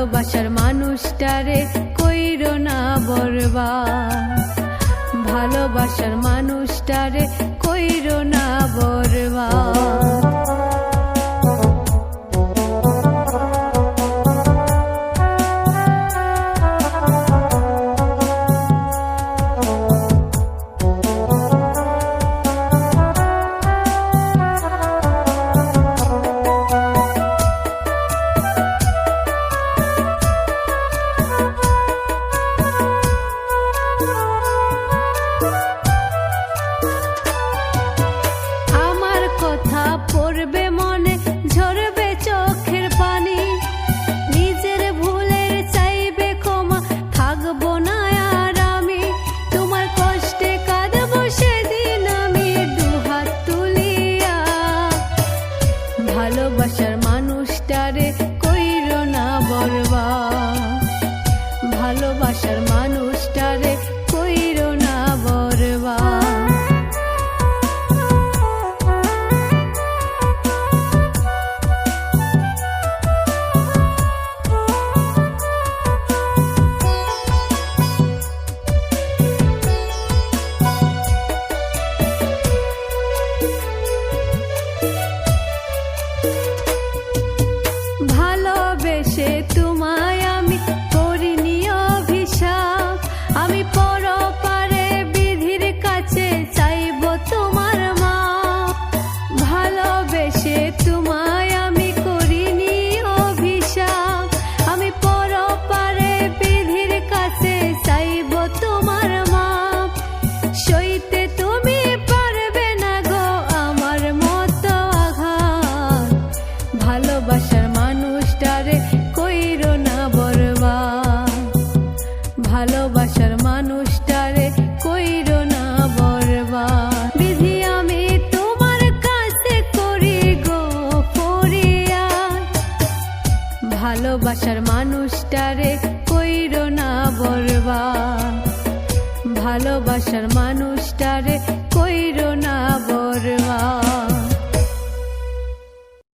ভালোবাসার মানুষটারে কইরো না বরবাদ, ভালোবাসার মানুষটারে কইরো না বরবাদ। পড়বে মনে, ঝরবে চোখের পানি, নিজের ভুলের চাইবে ক্ষমা, থাকবো না আর আমি তোমার কষ্টে কাঁদবো সেদিন আমি দুহাত তুলিয়া। ভালোবাসার মানুষটারে কইরো না বরবাদ, ভালোবাসার মানুষটারে কইরো না বরবাদ। ভালোবেসে তোমায় আমি করিনি অভিশাপ, আমি পরপারে বিধির কাছে চাইব তোমার মাপ। ভালোবেসে তোমায় আমি করিনি অভিশাপ, আমি পরপারে বিধির কাছে চাইব তোমার মাপ। সইতে তুমি পারবে না গো আমার মতো আঘাত, ভালোবাসার মানুষটারে কইরো না বরবাদ, ভালোবাসার মানুষটারে কইরো না বরবাদ। বিধি আমি তোমার কাছে করি গো ফরিয়াদ, ভালোবাসার মানুষটারে কইরো না বরবাদ, ভালোবাসার মানুষটারে